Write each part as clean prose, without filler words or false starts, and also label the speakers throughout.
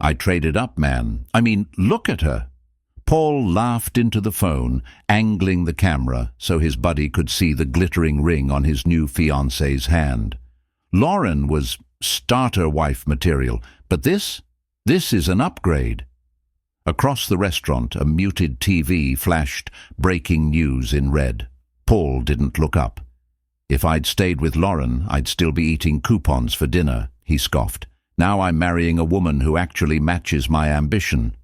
Speaker 1: I traded up, man. I mean, look at her. Paul laughed into the phone, angling the camera so his buddy could see the glittering ring on his new fiancée's hand. Lauren was starter wife material, but this is an upgrade. Across the restaurant, a muted TV flashed breaking news in red. Paul didn't look up. If I'd stayed with Lauren, I'd still be eating coupons for dinner, he scoffed. Now I'm marrying a woman who actually matches my ambition.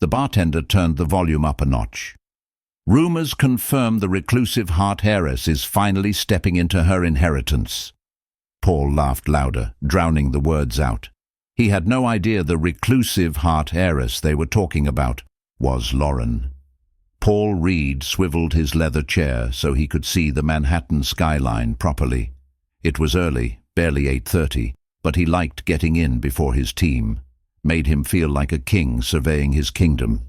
Speaker 1: The bartender turned the volume up a notch. Rumors confirm the reclusive heiress is finally stepping into her inheritance. Paul laughed louder, drowning the words out. He had no idea the reclusive heiress they were talking about was Lauren. Paul Reed swiveled his leather chair so he could see the Manhattan skyline properly. It was early, barely 8:30, but he liked getting in before his team. Made him feel like a king surveying his kingdom.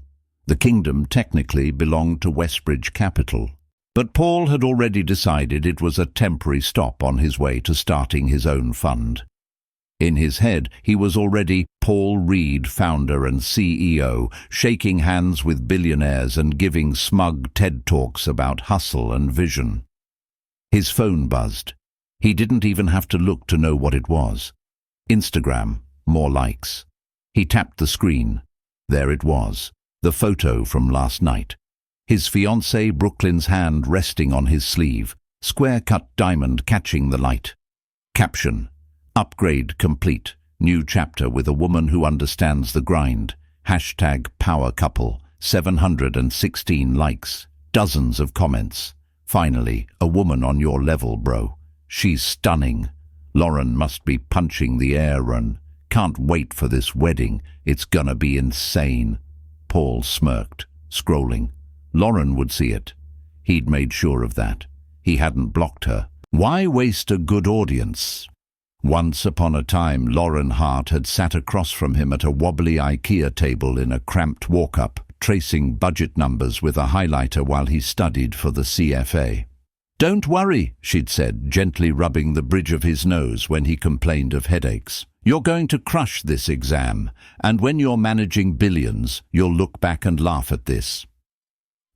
Speaker 1: The kingdom technically belonged to Westbridge Capital, but Paul had already decided it was a temporary stop on his way to starting his own fund. In his head, he was already Paul Reed, founder and CEO, shaking hands with billionaires and giving smug TED Talks about hustle and vision. His phone buzzed. He didn't even have to look to know what it was. Instagram, more likes. He tapped the screen. There it was, the photo from last night. His fiancée Brooklyn's hand resting on his sleeve, square-cut diamond catching the light. Caption: Upgrade complete. New chapter with a woman who understands the grind. #power couple. 716 likes. Dozens of comments. Finally, a woman on your level, bro. She's stunning. Lauren must be punching the air and can't wait for this wedding. It's gonna be insane. Paul smirked, scrolling. Lauren would see it. He'd made sure of that. He hadn't blocked her. Why waste a good audience? Once upon a time, Lauren Hart had sat across from him at a wobbly IKEA table in a cramped walk-up, tracing budget numbers with a highlighter while he studied for the CFA. "Don't worry," she'd said, gently rubbing the bridge of his nose when he complained of headaches. "You're going to crush this exam, and when you're managing billions, you'll look back and laugh at this."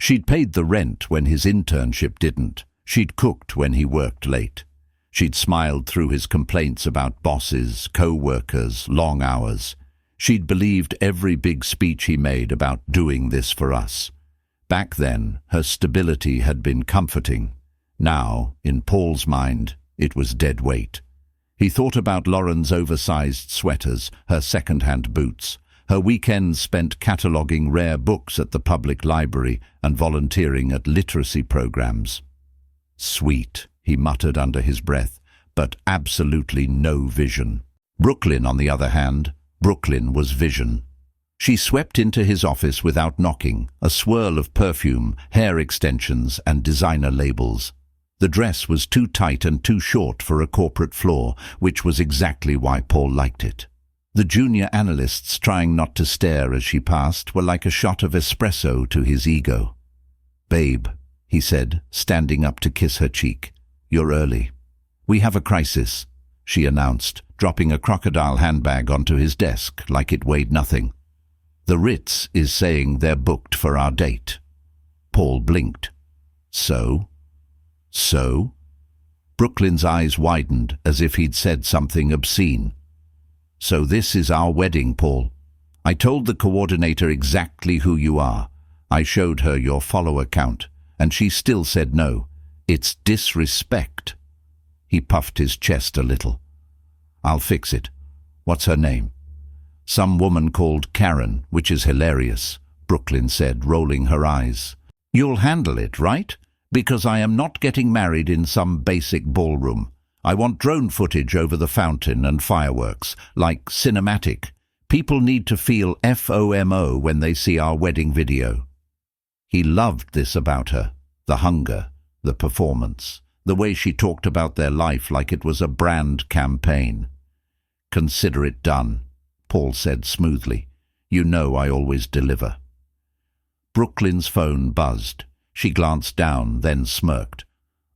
Speaker 1: She'd paid the rent when his internship didn't. She'd cooked when he worked late. She'd smiled through his complaints about bosses, co-workers, long hours. She'd believed every big speech he made about doing this for us. Back then, her stability had been comforting. Now, in Paul's mind, it was dead weight. He thought about Lauren's oversized sweaters, her second-hand boots, her weekends spent cataloguing rare books at the public library and volunteering at literacy programs. Sweet, he muttered under his breath, but absolutely no vision. Brooklyn, on the other hand, Brooklyn was vision. She swept into his office without knocking, a swirl of perfume, hair extensions, and designer labels. The dress was too tight and too short for a corporate floor, which was exactly why Paul liked it. The junior analysts trying not to stare as she passed were like a shot of espresso to his ego. "Babe," he said, standing up to kiss her cheek. "You're early." "We have a crisis," she announced, dropping a crocodile handbag onto his desk like it weighed nothing. "The Ritz is saying they're booked for our date." Paul blinked. So? Brooklyn's eyes widened as if he'd said something obscene. "So this is our wedding, Paul. I told the coordinator exactly who you are. I showed her your follower count, and she still said no. It's disrespect." He puffed his chest a little. "I'll fix it. What's her name?" "Some woman called Karen, which is hilarious," Brooklyn said, rolling her eyes. "You'll handle it, right? Because I am not getting married in some basic ballroom. I want drone footage over the fountain and fireworks, like cinematic. People need to feel FOMO when they see our wedding video." He loved this about her, the hunger, the performance, the way she talked about their life like it was a brand campaign. "Consider it done," Paul said smoothly. "You know I always deliver." Brooklyn's phone buzzed. She glanced down, then smirked.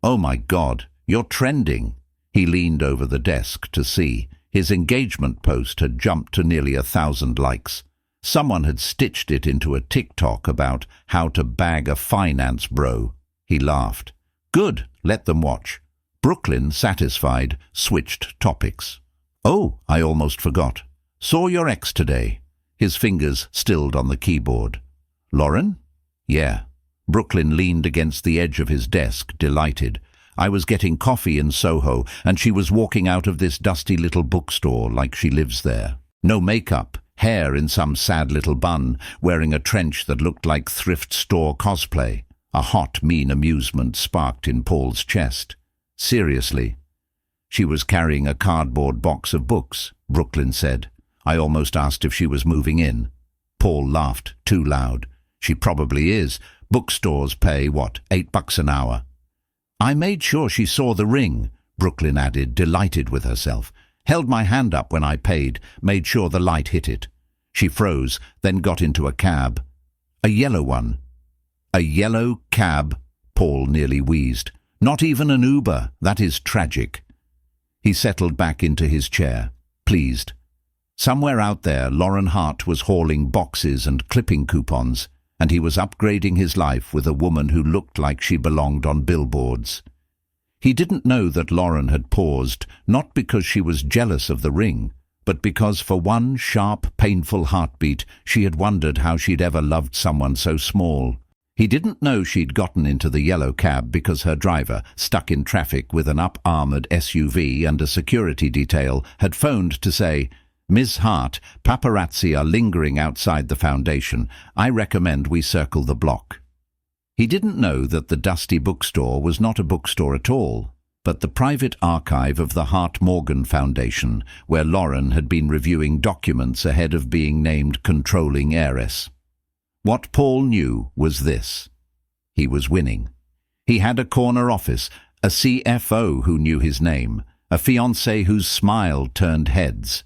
Speaker 1: "Oh my God, you're trending." He leaned over the desk to see, His engagement post had jumped to nearly 1,000 likes. Someone had stitched it into a TikTok about how to bag a finance bro. He laughed. Good, let them watch. Brooklyn, satisfied, switched topics. Oh, I almost forgot. Saw your ex today. His fingers stilled on the keyboard. Lauren? Yeah. Brooklyn leaned against the edge of his desk, delighted. I was getting coffee in Soho, and she was walking out of this dusty little bookstore like she lives there. No makeup, hair in some sad little bun, wearing a trench that looked like thrift store cosplay. A hot, mean amusement sparked in Paul's chest. Seriously. She was carrying a cardboard box of books, Brooklyn said. I almost asked if she was moving in. Paul laughed, too loud. She probably is. Bookstores pay, what, $8 an hour? I made sure she saw the ring, Brooklyn added, delighted with herself. Held my hand up when I paid, made sure the light hit it. She froze, then got into a cab. A yellow one. A yellow cab, Paul nearly wheezed. Not even an Uber. That is tragic. He settled back into his chair, pleased. Somewhere out there, Lauren Hart was hauling boxes and clipping coupons, and he was upgrading his life with a woman who looked like she belonged on billboards. He didn't know that Lauren had paused, not because she was jealous of the ring, but because for one sharp, painful heartbeat she had wondered how she'd ever loved someone so small. He didn't know she'd gotten into the yellow cab because her driver, stuck in traffic with an up-armored SUV and a security detail, had phoned to say, Ms. Hart, paparazzi are lingering outside the foundation. I recommend we circle the block. He didn't know that the dusty bookstore was not a bookstore at all, but the private archive of the Hart-Morgan Foundation, where Lauren had been reviewing documents ahead of being named controlling heiress. What Paul knew was this. He was winning. He had a corner office, a CFO who knew his name, a fiancée whose smile turned heads.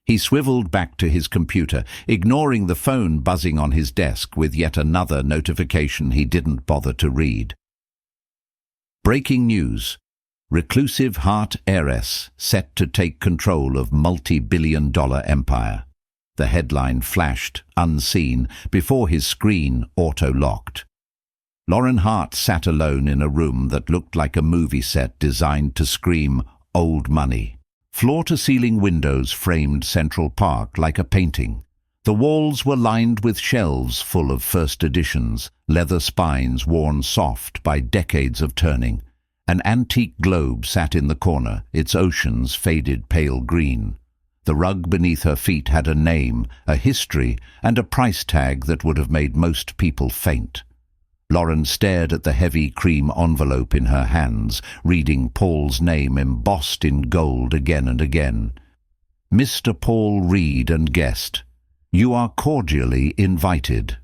Speaker 1: He swiveled back to his computer, ignoring the phone buzzing on his desk with yet another notification he didn't bother to read. Breaking news. Reclusive Hart heiress set to take control of multi-billion-dollar empire. The headline flashed, unseen, before his screen auto-locked. Lauren Hart sat alone in a room that looked like a movie set designed to scream old money. Floor-to-ceiling windows framed Central Park like a painting. The walls were lined with shelves full of first editions, leather spines worn soft by decades of turning. An antique globe sat in the corner, its oceans faded pale green. The rug beneath her feet had a name, a history, and a price tag that would have made most people faint. Lauren stared at the heavy cream envelope in her hands, reading Paul's name embossed in gold again and again. Mr. Paul Reed and guest, you are cordially invited.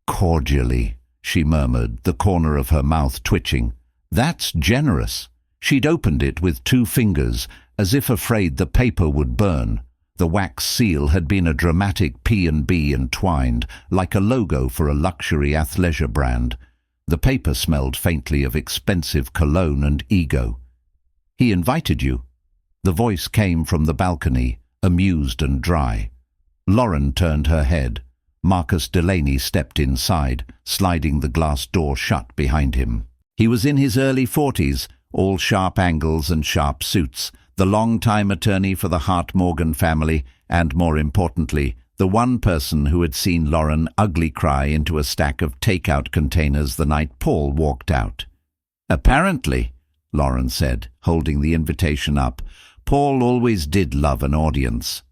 Speaker 1: Cordially, she murmured, the corner of her mouth twitching. That's generous. She'd opened it with 2 fingers, as if afraid the paper would burn. The wax seal had been a dramatic P&B entwined, like a logo for a luxury athleisure brand. The paper smelled faintly of expensive cologne and ego. He invited you. The voice came from the balcony, amused and dry. Lauren turned her head. Marcus Delaney stepped inside, sliding the glass door shut behind him. He was in his early 40s, all sharp angles and sharp suits, the long-time attorney for the Hart-Morgan family, and, more importantly, the one person who had seen Lauren ugly cry into a stack of take-out containers the night Paul walked out. Apparently, Lauren said, holding the invitation up, Paul always did love an audience.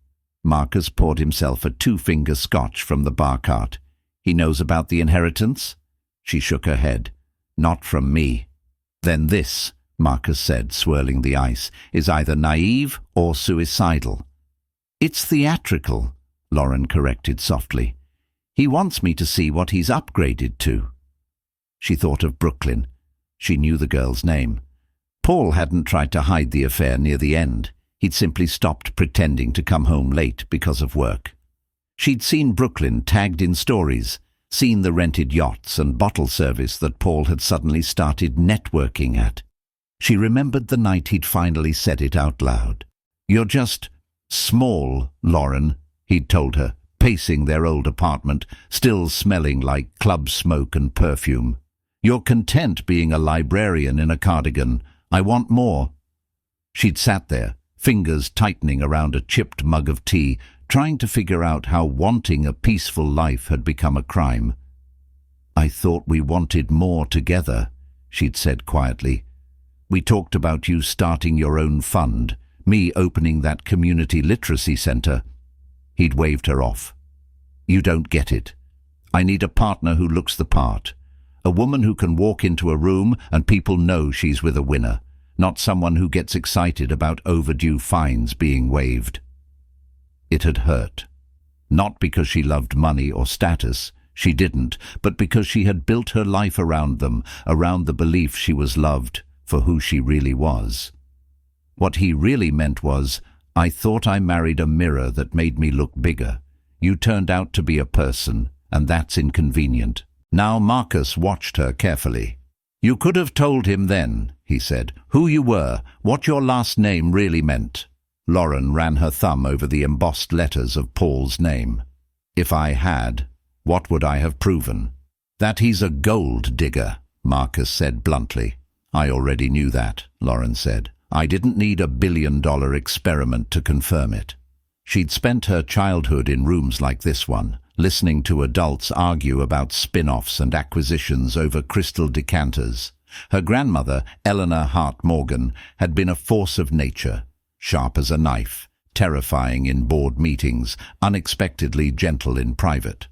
Speaker 1: Marcus poured himself a 2-finger scotch from the bar cart. He knows about the inheritance? She shook her head. Not from me. Then this, Marcus said, swirling the ice, is either naive or suicidal. It's theatrical, Lauren corrected softly. He wants me to see what he's upgraded to. She thought of Brooklyn. She knew the girl's name. Paul hadn't tried to hide the affair near the end. He'd simply stopped pretending to come home late because of work. She'd seen Brooklyn tagged in stories, seen the rented yachts and bottle service that Paul had suddenly started networking at. She remembered the night he'd finally said it out loud. You're just small, Lauren, he'd told her, pacing their old apartment, still smelling like club smoke and perfume. You're content being a librarian in a cardigan. I want more. She'd sat there, fingers tightening around a chipped mug of tea, trying to figure out how wanting a peaceful life had become a crime. I thought we wanted more together, she'd said quietly. We talked about you starting your own fund, me opening that community literacy center. He'd waved her off. You don't get it. I need a partner who looks the part. A woman who can walk into a room and people know she's with a winner, not someone who gets excited about overdue fines being waived. It had hurt. Not because she loved money or status, she didn't, but because she had built her life around them, around the belief she was loved for who she really was. What he really meant was, I thought I married a mirror that made me look bigger. You turned out to be a person, and that's inconvenient. Now Marcus watched her carefully. You could have told him then, he said, who you were, what your last name really meant. Lauren ran her thumb over the embossed letters of Paul's name. If I had, what would I have proven? That he's a gold digger, Marcus said bluntly. I already knew that, Lauren said. I didn't need a billion-dollar experiment to confirm it. She'd spent her childhood in rooms like this one, listening to adults argue about spin-offs and acquisitions over crystal decanters. Her grandmother, Eleanor Hart Morgan, had been a force of nature, sharp as a knife, terrifying in board meetings, unexpectedly gentle in private.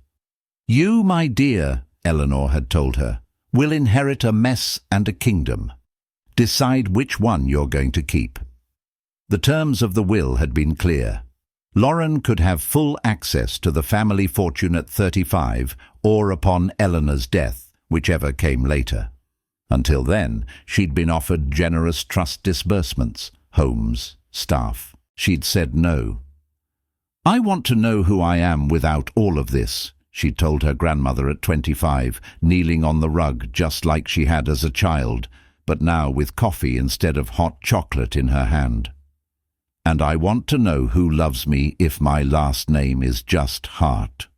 Speaker 1: You, my dear, Eleanor had told her, will inherit a mess and a kingdom. Decide which one you're going to keep. The terms of the will had been clear. Lauren could have full access to the family fortune at 35 or upon Eleanor's death, whichever came later. Until then, she'd been offered generous trust disbursements, homes, staff. She'd said no. I want to know who I am without all of this, she told her grandmother at 25, kneeling on the rug just like she had as a child, but now with coffee instead of hot chocolate in her hand. And I want to know who loves me if my last name is just Hart.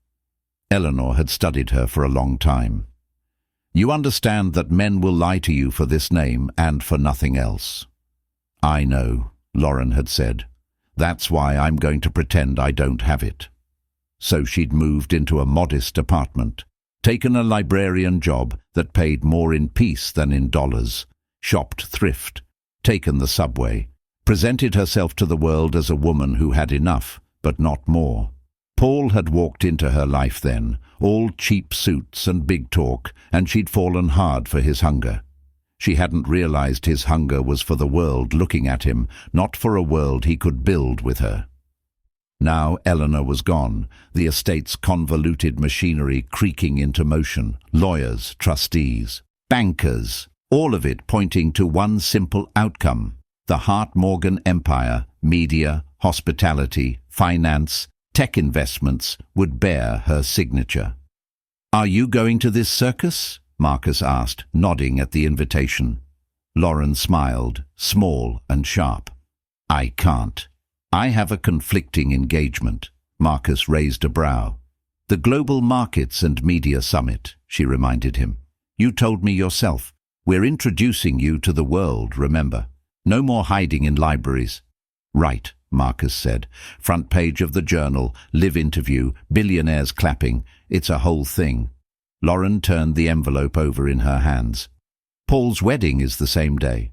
Speaker 1: Eleanor had studied her for a long time. You understand that men will lie to you for this name and for nothing else. I know, Lauren had said. That's why I'm going to pretend I don't have it. So she'd moved into a modest apartment, taken a librarian job that paid more in peace than in dollars, shopped thrift, taken the subway, presented herself to the world as a woman who had enough, but not more. Paul had walked into her life then, all cheap suits and big talk, and she'd fallen hard for his hunger. She hadn't realized his hunger was for the world looking at him, not for a world he could build with her. Now Eleanor was gone, the estate's convoluted machinery creaking into motion, lawyers, trustees, bankers, all of it pointing to one simple outcome. The Hart Morgan empire, media, hospitality, finance, tech investments would bear her signature. Are you going to this circus? Marcus asked, nodding at the invitation. Lauren smiled, small and sharp. I can't. I have a conflicting engagement. Marcus raised a brow. The Global Markets and Media Summit, she reminded him. You told me yourself. We're introducing you to the world, remember? No more hiding in libraries. Right, Marcus said. Front page of the journal, live interview, billionaires clapping. It's a whole thing. Lauren turned the envelope over in her hands. Paul's wedding is the same day.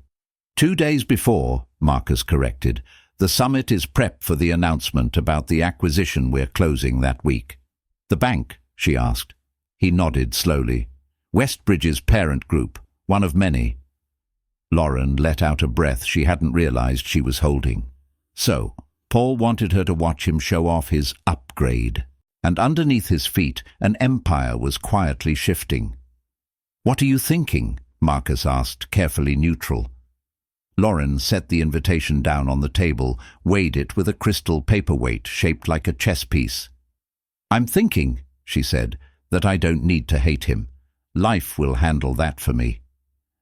Speaker 1: 2 days before, Marcus corrected. The summit is prep for the announcement about the acquisition we're closing that week. The bank, she asked. He nodded slowly. Westbridge's parent group, one of many. Lauren let out a breath she hadn't realized she was holding. So, Paul wanted her to watch him show off his upgrade, and underneath his feet an empire was quietly shifting. What are you thinking? Marcus asked, carefully neutral. Lauren set the invitation down on the table, weighed it with a crystal paperweight shaped like a chess piece. I'm thinking, she said, that I don't need to hate him. Life will handle that for me.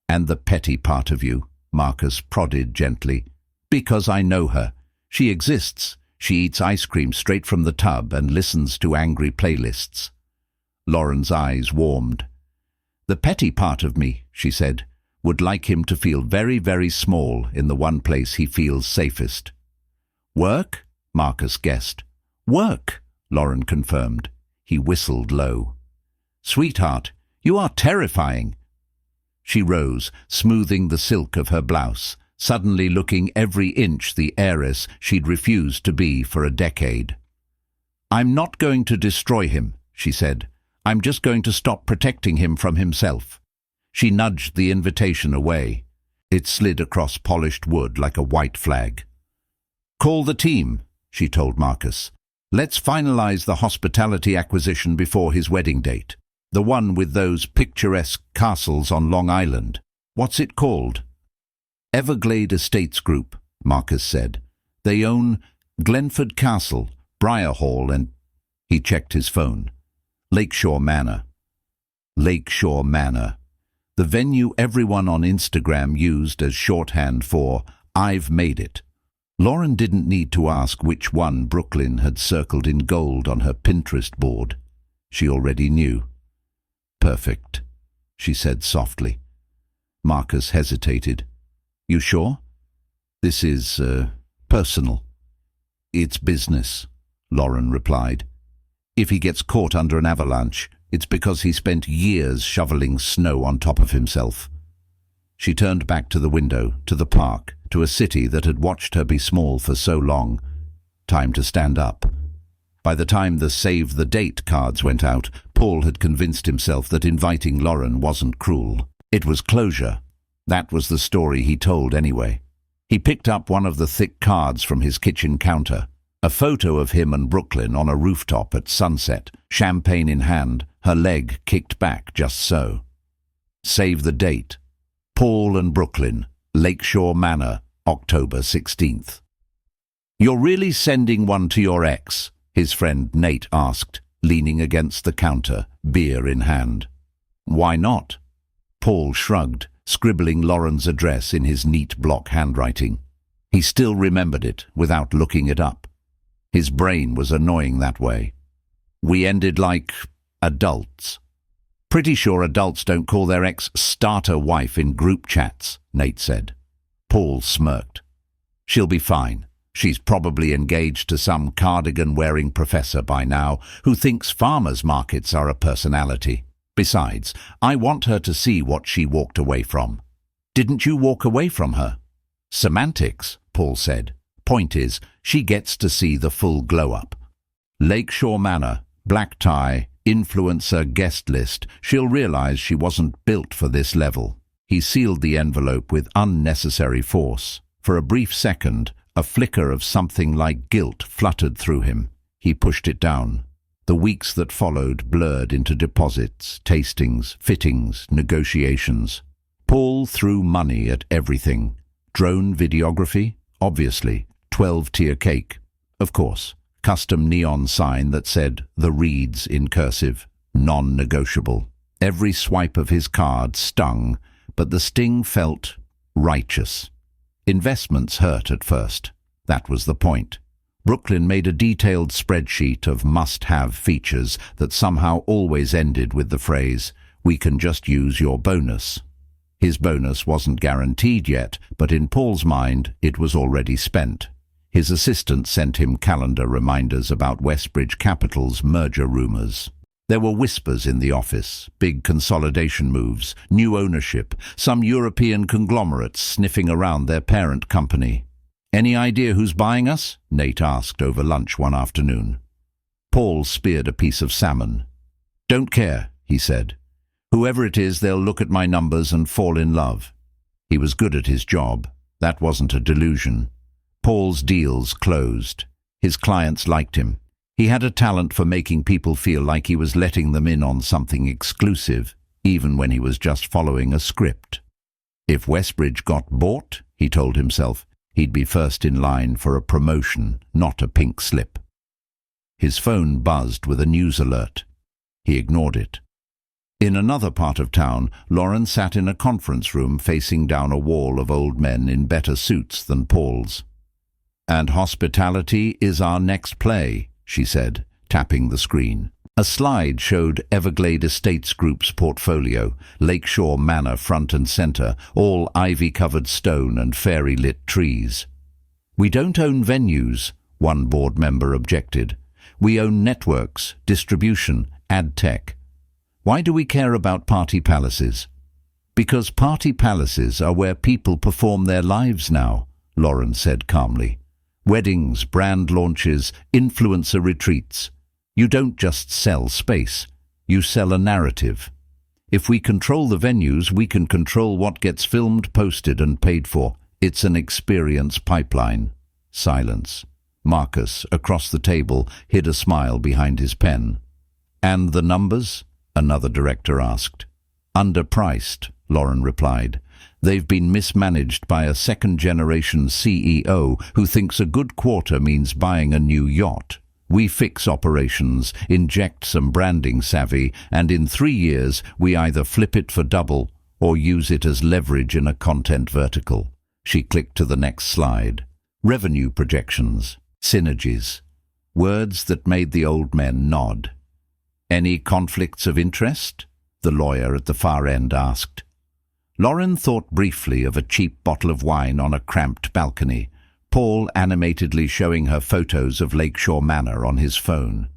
Speaker 1: And the petty part of you, Marcus prodded gently. Because I know her. She exists. She eats ice cream straight from the tub and listens to angry playlists. Lauren's eyes warmed. The petty part of me, she said, would like him to feel very, very small in the one place he feels safest. Work? Marcus guessed. Work, Lauren confirmed. He whistled low. Sweetheart, you are terrifying. She rose, smoothing the silk of her blouse, suddenly looking every inch the heiress she'd refused to be for a decade. I'm not going to destroy him, she said. I'm just going to stop protecting him from himself. She nudged the invitation away. It slid across polished wood like a white flag. Call the team, she told Marcus. Let's finalize the hospitality acquisition before his wedding date. The one with those picturesque castles on Long Island. What's it called? Everglade Estates Group, Marcus said. They own Glenford Castle, Briar Hall and... He checked his phone. Lakeshore Manor. Lakeshore Manor. The venue everyone on Instagram used as shorthand for I've made it. Lauren didn't need to ask which one Brooklyn had circled in gold on her Pinterest board. She already knew. Perfect, she said softly. Marcus hesitated. You sure? This is, personal. It's business, Lauren replied. If he gets caught under an avalanche, it's because he spent years shoveling snow on top of himself. She turned back to the window, to the park, to a city that had watched her be small for so long. Time to stand up. By the time the Save the Date cards went out, Paul had convinced himself that inviting Lauren wasn't cruel. It was closure. That was the story he told anyway. He picked up one of the thick cards from his kitchen counter. A photo of him and Brooklyn on a rooftop at sunset, champagne in hand, her leg kicked back just so. Save the date. Paul and Brooklyn, Lakeshore Manor, October 16th. You're really sending one to your ex? His friend Nate asked, leaning against the counter, beer in hand. Why not? Paul shrugged, scribbling Lauren's address in his neat block handwriting. He still remembered it without looking it up. His brain was annoying that way. We ended like adults. Pretty sure adults don't call their ex-starter wife in group chats, Nate said. Paul smirked. She'll be fine. She's probably engaged to some cardigan-wearing professor by now who thinks farmers' markets are a personality. Besides, I want her to see what she walked away from. Didn't you walk away from her? Semantics, Paul said. Point is, she gets to see the full glow-up. Lakeshore Manor, black tie, influencer guest list. She'll realize she wasn't built for this level. He sealed the envelope with unnecessary force. For a brief second, a flicker of something like guilt fluttered through him. He pushed it down. The weeks that followed blurred into deposits, tastings, fittings, negotiations. Paul threw money at everything. Drone videography? Obviously. 12-tier cake. Of course. Custom neon sign that said, The Reeds in cursive. Non-negotiable. Every swipe of his card stung, but the sting felt righteous. Investments hurt at first. That was the point. Brooklyn made a detailed spreadsheet of must-have features that somehow always ended with the phrase, we can just use your bonus. His bonus wasn't guaranteed yet, but in Paul's mind it was already spent. His assistant sent him calendar reminders about Westbridge Capital's merger rumors. There were whispers in the office, big consolidation moves, new ownership, some European conglomerates sniffing around their parent company. Any idea who's buying us? Nate asked over lunch one afternoon. Paul speared a piece of salmon. Don't care, he said. Whoever it is, they'll look at my numbers and fall in love. He was good at his job. That wasn't a delusion. Paul's deals closed. His clients liked him. He had a talent for making people feel like he was letting them in on something exclusive, even when he was just following a script. If Westbridge got bought, he told himself, he'd be first in line for a promotion, not a pink slip. His phone buzzed with a news alert. He ignored it. In another part of town, Lauren sat in a conference room facing down a wall of old men in better suits than Paul's. "And hospitality is our next play," she said, tapping the screen. A slide showed Everglade Estates Group's portfolio, Lakeshore Manor front and center, all ivy-covered stone and fairy-lit trees. "We don't own venues," one board member objected. "We own networks, distribution, ad tech. Why do we care about party palaces?" "Because party palaces are where people perform their lives now," Lauren said calmly. "Weddings, brand launches, influencer retreats. You don't just sell space, you sell a narrative. If we control the venues, we can control what gets filmed, posted and paid for. It's an experience pipeline." Silence. Marcus, across the table, hid a smile behind his pen. "And the numbers?" another director asked. "Underpriced," Lauren replied. "They've been mismanaged by a second-generation CEO who thinks a good quarter means buying a new yacht. We fix operations, inject some branding savvy, and in 3 years we either flip it for double or use it as leverage in a content vertical." She clicked to the next slide. Revenue projections, synergies, words that made the old men nod. "Any conflicts of interest?" the lawyer at the far end asked. Lauren thought briefly of a cheap bottle of wine on a cramped balcony, Paul animatedly showing her photos of Lakeshore Manor on his phone.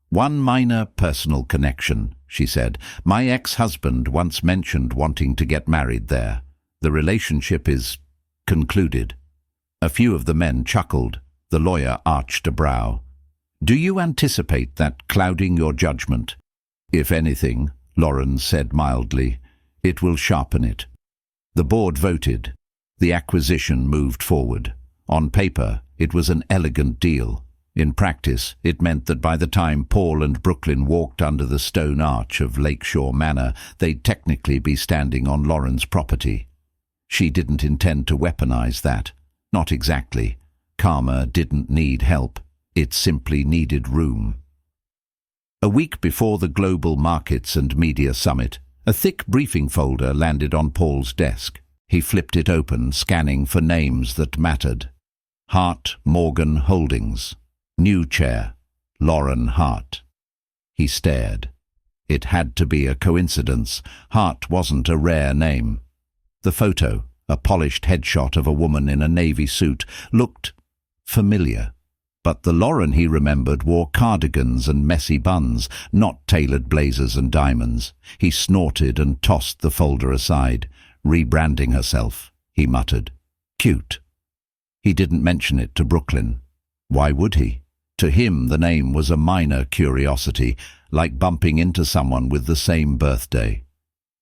Speaker 1: "One minor personal connection," she said. "My ex-husband once mentioned wanting to get married there. The relationship is concluded." A few of the men chuckled. The lawyer arched a brow. "Do you anticipate that clouding your judgment?" "If anything," Lauren said mildly, "it will sharpen it." The board voted. The acquisition moved forward. On paper, it was an elegant deal. In practice, it meant that by the time Paul and Brooklyn walked under the stone arch of Lakeshore Manor, they'd technically be standing on Lauren's property. She didn't intend to weaponize that. Not exactly. Karma didn't need help. It simply needed room. A week before the Global Markets and Media Summit, a thick briefing folder landed on Paul's desk. He flipped it open, scanning for names that mattered. Hart Morgan Holdings. New chair, Lauren Hart. He stared. It had to be a coincidence. Hart wasn't a rare name. The photo, a polished headshot of a woman in a navy suit, looked familiar. But the Lauren he remembered wore cardigans and messy buns, not tailored blazers and diamonds. He snorted and tossed the folder aside. "Rebranding herself," he muttered. "Cute." He didn't mention it to Brooklyn. Why would he? To him, the name was a minor curiosity, like bumping into someone with the same birthday.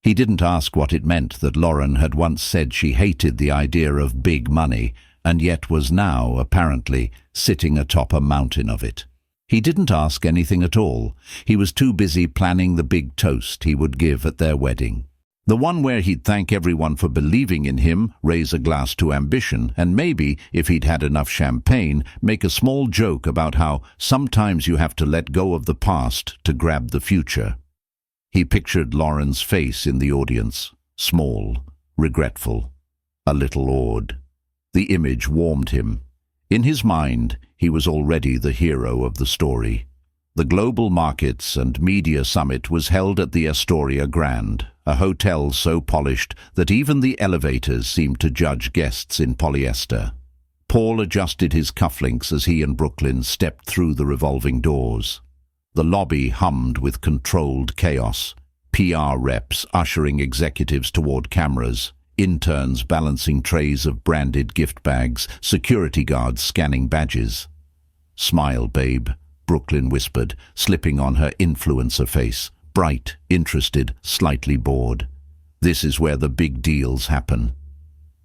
Speaker 1: He didn't ask what it meant that Lauren had once said she hated the idea of big money, and yet was now, apparently, sitting atop a mountain of it. He didn't ask anything at all. He was too busy planning the big toast he would give at their wedding. The one where he'd thank everyone for believing in him, raise a glass to ambition, and maybe, if he'd had enough champagne, make a small joke about how sometimes you have to let go of the past to grab the future. He pictured Lauren's face in the audience, small, regretful, a little awed. The image warmed him. In his mind, he was already the hero of the story. The Global Markets and Media Summit was held at the Astoria Grand, a hotel so polished that even the elevators seemed to judge guests in polyester. Paul adjusted his cufflinks as he and Brooklyn stepped through the revolving doors. The lobby hummed with controlled chaos. PR reps ushering executives toward cameras, interns balancing trays of branded gift bags, security guards scanning badges. "Smile, babe," Brooklyn whispered, slipping on her influencer face, bright, interested, slightly bored. "This is where the big deals happen."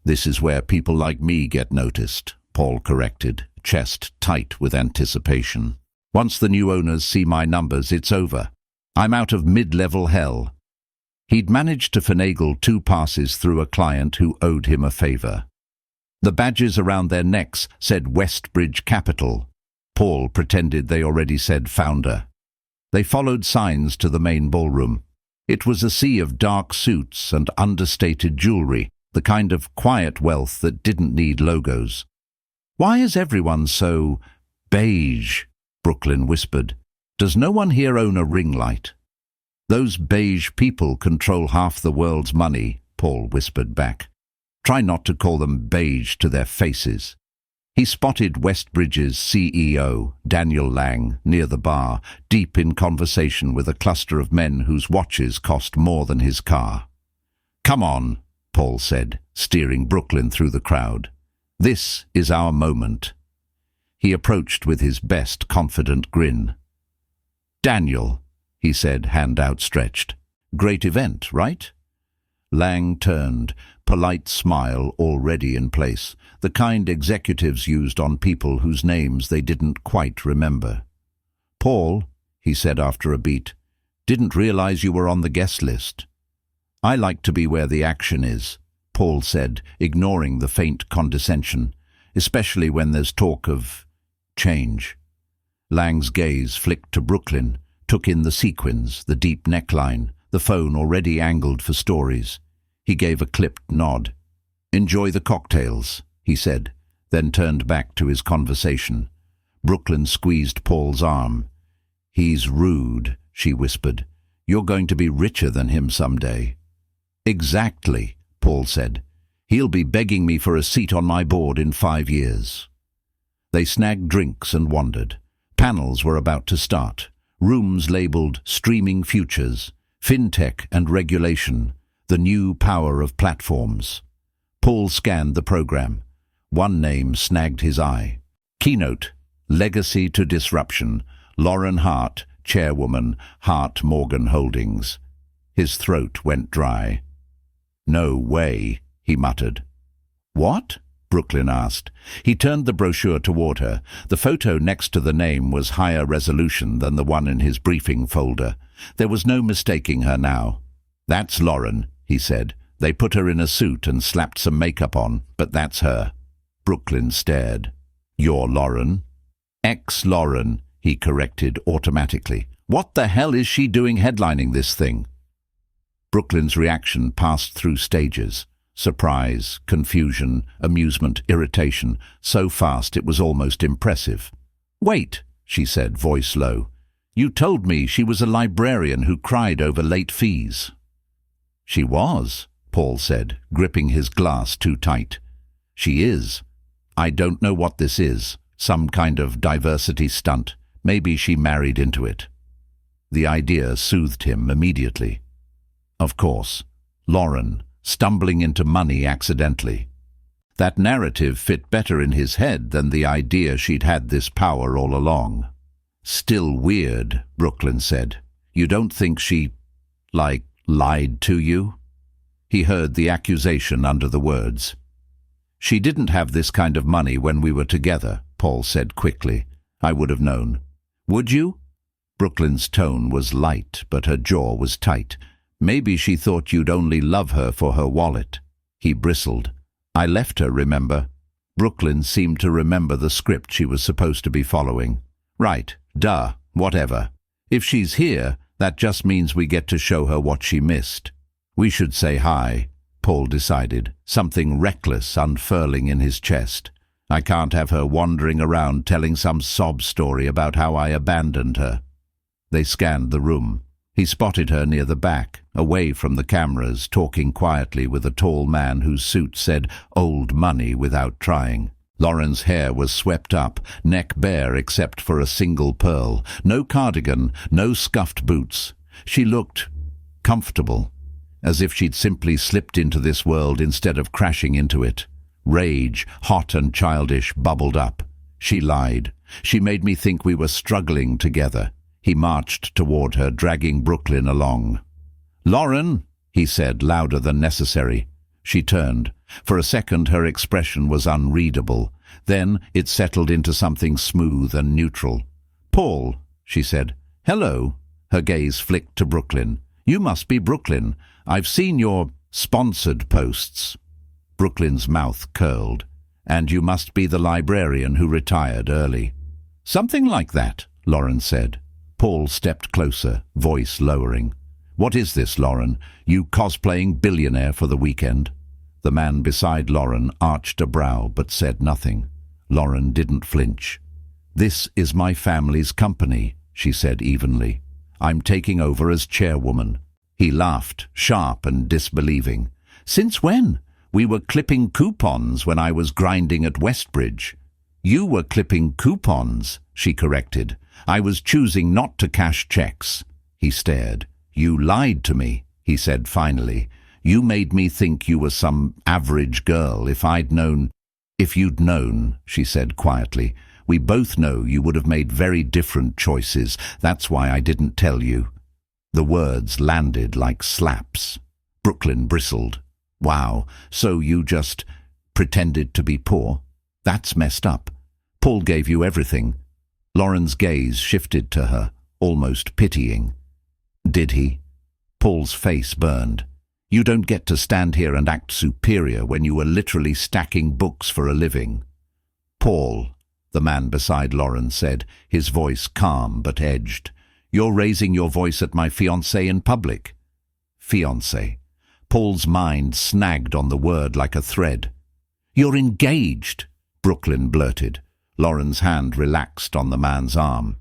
Speaker 1: "This is where people like me get noticed," Paul corrected, chest tight with anticipation. "Once the new owners see my numbers, it's over. I'm out of mid-level hell." He'd managed to finagle 2 passes through a client who owed him a favor. The badges around their necks said Westbridge Capital. Paul pretended they already said founder. They followed signs to the main ballroom. It was a sea of dark suits and understated jewelry, the kind of quiet wealth that didn't need logos. Why is everyone so beige? Brooklyn whispered. Does no one here own a ring light? Those beige people control half the world's money, Paul whispered back. Try not to call them beige to their faces. He spotted Westbridge's CEO, Daniel Lang, near the bar, deep in conversation with a cluster of men whose watches cost more than his car. Come on, Paul said, steering Brooklyn through the crowd. This is our moment. He approached with his best confident grin. Daniel, he said, hand outstretched. Great event, right? Lang turned, polite smile already in place, the kind executives used on people whose names they didn't quite remember. Paul, he said after a beat, didn't realize you were on the guest list. I like to be where the action is, Paul said, ignoring the faint condescension, especially when there's talk of change. Lang's gaze flicked to Brooklyn, took in the sequins, the deep neckline, the phone already angled for stories. He gave a clipped nod. Enjoy the cocktails, he said, then turned back to his conversation. Brooklyn squeezed Paul's arm. He's rude, she whispered. You're going to be richer than him someday. Exactly, Paul said. He'll be begging me for a seat on my board in 5 years. They snagged drinks and wandered. Panels were about to start. Rooms labeled Streaming Futures, FinTech and Regulation, the new power of platforms. Paul scanned the program. One name snagged his eye. Keynote, Legacy to Disruption, Lauren Hart, Chairwoman, Hart Morgan Holdings. His throat went dry. No way, he muttered. What? Brooklyn asked. He turned the brochure toward her. The photo next to the name was higher resolution than the one in his briefing folder. There was no mistaking her now. That's Lauren, he said. They put her in a suit and slapped some makeup on, but that's her. Brooklyn stared. You're Lauren? Ex-Lauren, he corrected automatically. What the hell is she doing headlining this thing? Brooklyn's reaction passed through stages. Surprise, confusion, amusement, irritation, so fast it was almost impressive. Wait, she said, voice low. You told me she was a librarian who cried over late fees. She was, Paul said, gripping his glass too tight. She is. I don't know what this is. Some kind of diversity stunt. Maybe she married into it. The idea soothed him immediately. Of course, Lauren, stumbling into money accidentally. That narrative fit better in his head than the idea she'd had this power all along. Still weird, Brooklyn said. You don't think she, lied to you? He heard the accusation under the words. She didn't have this kind of money when we were together, Paul said quickly. I would have known. Would you? Brooklyn's tone was light, but her jaw was tight. Maybe she thought you'd only love her for her wallet. He bristled. I left her, remember? Brooklyn seemed to remember the script she was supposed to be following. Right, duh, whatever. If she's here, that just means we get to show her what she missed. We should say hi, Paul decided, something reckless unfurling in his chest. I can't have her wandering around telling some sob story about how I abandoned her. They scanned the room. He spotted her near the back, away from the cameras, talking quietly with a tall man whose suit said old money without trying. Lauren's hair was swept up, neck bare except for a single pearl. No cardigan, no scuffed boots. She looked comfortable, as if she'd simply slipped into this world instead of crashing into it. Rage, hot and childish, bubbled up. She lied. She made me think we were struggling together. He marched toward her, dragging Brooklyn along. Lauren, he said, louder than necessary. She turned. For a second her expression was unreadable. Then it settled into something smooth and neutral. Paul, she said. Hello. Her gaze flicked to Brooklyn. You must be Brooklyn. I've seen your sponsored posts. Brooklyn's mouth curled. And you must be the librarian who retired early. Something like that, Lauren said. Paul stepped closer, voice lowering. What is this, Lauren? You cosplaying billionaire for the weekend? The man beside Lauren arched a brow but said nothing. Lauren didn't flinch. "This is my family's company," she said evenly. "I'm taking over as chairwoman." He laughed, sharp and disbelieving. "Since when?" "We were clipping coupons when I was grinding at Westbridge." "You were clipping coupons," she corrected. "I was choosing not to cash checks." He stared. "You lied to me," he said finally. "You made me think you were some average girl. If you'd known," she said quietly. "We both know you would have made very different choices. That's why I didn't tell you." The words landed like slaps. Brooklyn bristled. "Wow, so you just pretended to be poor? That's messed up. Paul gave you everything." Lauren's gaze shifted to her, almost pitying. "Did he?" Paul's face burned. "You don't get to stand here and act superior when you were literally stacking books for a living." "Paul," the man beside Lauren said, his voice calm but edged, "you're raising your voice at my fiancé in public." Fiancé. Paul's mind snagged on the word like a thread. "You're engaged," Brooklyn blurted. Lauren's hand relaxed on the man's arm.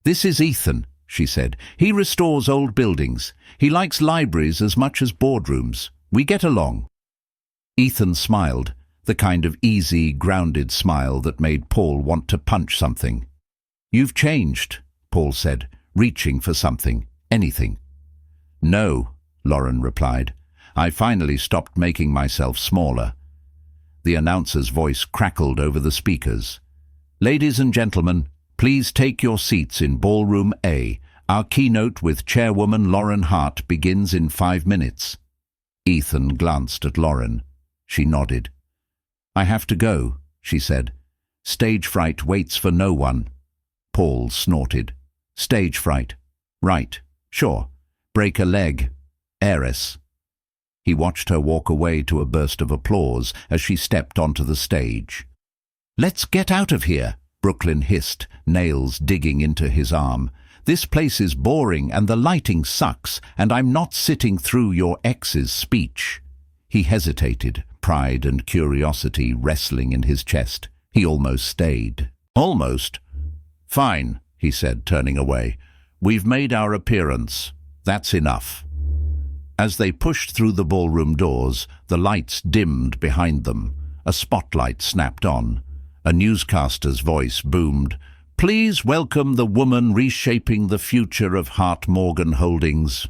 Speaker 1: "This is Ethan," she said. "He restores old buildings. He likes libraries as much as boardrooms. We get along." Ethan smiled, the kind of easy, grounded smile that made Paul want to punch something. "You've changed," Paul said, reaching for something, anything. "No," Lauren replied. "I finally stopped making myself smaller." The announcer's voice crackled over the speakers. "Ladies and gentlemen, please take your seats in Ballroom A. Our keynote with Chairwoman Lauren Hart begins in 5 minutes. Ethan glanced at Lauren. She nodded. "I have to go," she said. "Stage fright waits for no one." Paul snorted. "Stage fright. Right. Sure. Break a leg. Heiress." He watched her walk away to a burst of applause as she stepped onto the stage. "Let's get out of here," Brooklyn hissed, nails digging into his arm. "This place is boring and the lighting sucks, and I'm not sitting through your ex's speech." He hesitated, pride and curiosity wrestling in his chest. He almost stayed. "Almost?" "Fine," he said, turning away. "We've made our appearance. That's enough." As they pushed through the ballroom doors, the lights dimmed behind them. A spotlight snapped on. A newscaster's voice boomed, "Please welcome the woman reshaping the future of Hart Morgan Holdings."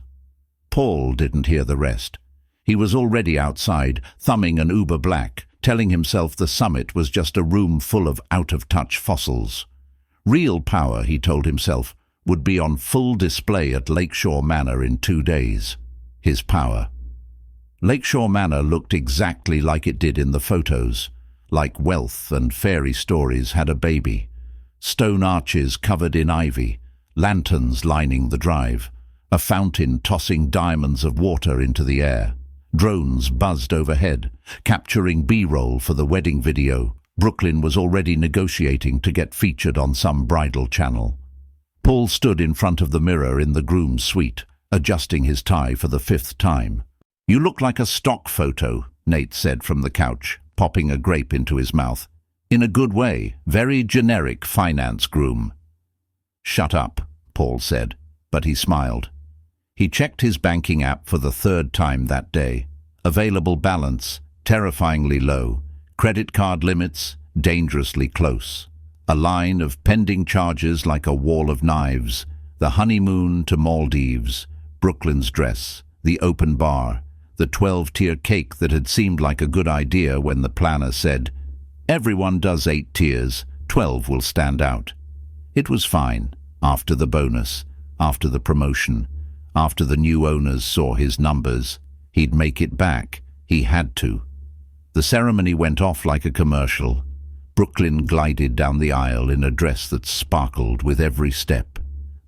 Speaker 1: Paul didn't hear the rest. He was already outside, thumbing an Uber Black, telling himself the summit was just a room full of out-of-touch fossils. Real power, he told himself, would be on full display at Lakeshore Manor in 2 days. His power. Lakeshore Manor looked exactly like it did in the photos. Like wealth and fairy stories had a baby. Stone arches covered in ivy, lanterns lining the drive, a fountain tossing diamonds of water into the air. Drones buzzed overhead, capturing B-roll for the wedding video. Brooklyn was already negotiating to get featured on some bridal channel. Paul stood in front of the mirror in the groom's suite, adjusting his tie for the 5th time. "You look like a stock photo," Nate said from the couch, popping a grape into his mouth. "In a good way, very generic finance groom." "Shut up," Paul said, but he smiled. He checked his banking app for the 3rd time that day. Available balance, terrifyingly low. Credit card limits, dangerously close. A line of pending charges like a wall of knives. The honeymoon to Maldives, Brooklyn's dress, the open bar, the 12-tier cake that had seemed like a good idea when the planner said, "Everyone does 8 tiers, 12 will stand out." It was fine, after the bonus, after the promotion, after the new owners saw his numbers. He'd make it back. He had to. The ceremony went off like a commercial. Brooklyn glided down the aisle in a dress that sparkled with every step.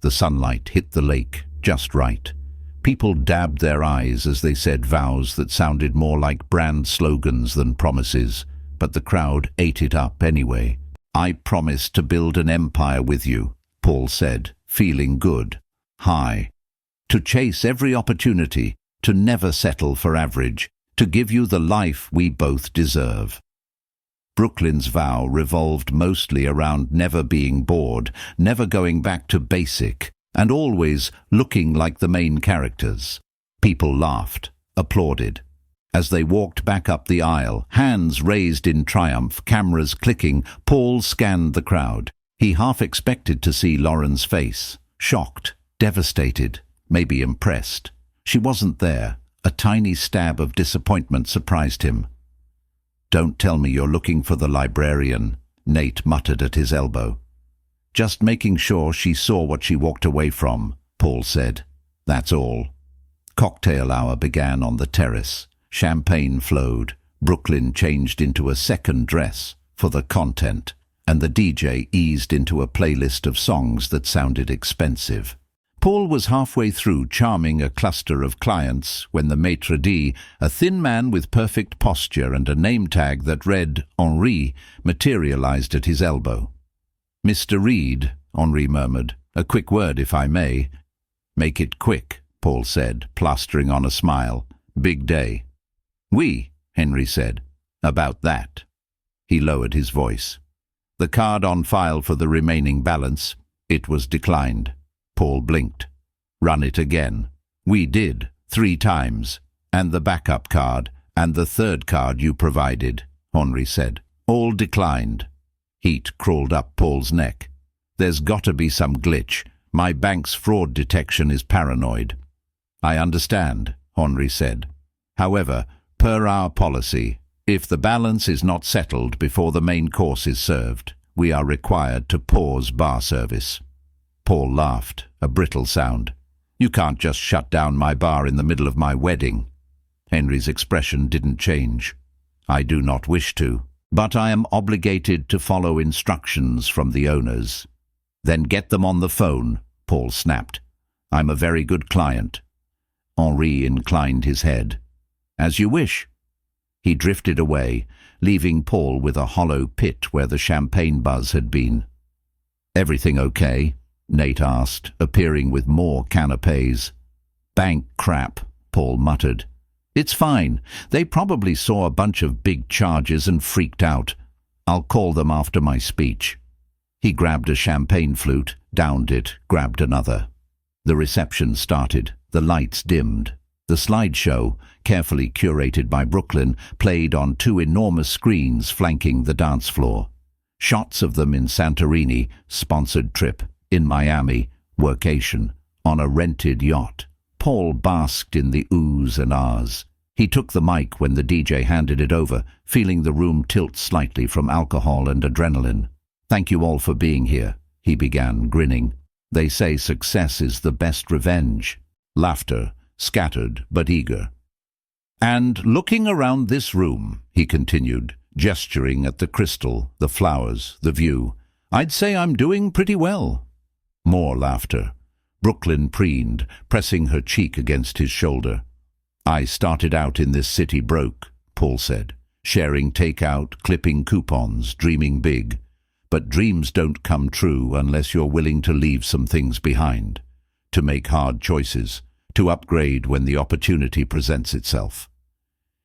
Speaker 1: The sunlight hit the lake just right. People dabbed their eyes as they said vows that sounded more like brand slogans than promises, but the crowd ate it up anyway. "I promise to build an empire with you," Paul said, feeling good, high. "To chase every opportunity, to never settle for average, to give you the life we both deserve." Brooklyn's vow revolved mostly around never being bored, never going back to basic, and always looking like the main characters. People laughed, applauded. As they walked back up the aisle, hands raised in triumph, cameras clicking, Paul scanned the crowd. He half expected to see Lauren's face. Shocked, devastated, maybe impressed. She wasn't there. A tiny stab of disappointment surprised him. "Don't tell me you're looking for the librarian," Nate muttered at his elbow. "Just making sure she saw what she walked away from," Paul said. "That's all." Cocktail hour began on the terrace. Champagne flowed. Brooklyn changed into a second dress for the content, and the DJ eased into a playlist of songs that sounded expensive. Paul was halfway through charming a cluster of clients when the maitre d', a thin man with perfect posture and a name tag that read Henri, materialized at his elbow. "Mr. Reed," Henri murmured. "A quick word, if I may." "Make it quick," Paul said, plastering on a smile. "Big day." "Oui," Henry said. "About that." He lowered his voice. "The card on file for the remaining balance." It was declined. Paul blinked. "Run it again." "We did, 3 times. And the backup card, and the third card you provided," Henry said. "All declined." Heat crawled up Paul's neck. "There's got to be some glitch. My bank's fraud detection is paranoid." "I understand," Henry said. "However, per our policy, if the balance is not settled before the main course is served, we are required to pause bar service." Paul laughed, a brittle sound. "You can't just shut down my bar in the middle of my wedding." Henry's expression didn't change. "I do not wish to, but I am obligated to follow instructions from the owners." "Then get them on the phone," Paul snapped. "I'm a very good client." Henri inclined his head. "As you wish." He drifted away, leaving Paul with a hollow pit where the champagne buzz had been. "Everything okay?" Nate asked, appearing with more canapes. "Bank crap," Paul muttered. "It's fine. They probably saw a bunch of big charges and freaked out. I'll call them after my speech." He grabbed a champagne flute, downed it, grabbed another. The reception started. The lights dimmed. The slideshow, carefully curated by Brooklyn, played on 2 enormous screens flanking the dance floor. Shots of them in Santorini, sponsored trip, in Miami, workation, on a rented yacht. Paul basked in the oohs and ahs. He took the mic when the DJ handed it over, feeling the room tilt slightly from alcohol and adrenaline. "Thank you all for being here," he began, grinning. "They say success is the best revenge." Laughter, scattered but eager. "And looking around this room," he continued, gesturing at the crystal, the flowers, the view, "I'd say I'm doing pretty well." More laughter. Brooklyn preened, pressing her cheek against his shoulder. "I started out in this city broke," Paul said, "sharing takeout, clipping coupons, dreaming big. But dreams don't come true unless you're willing to leave some things behind, to make hard choices, to upgrade when the opportunity presents itself."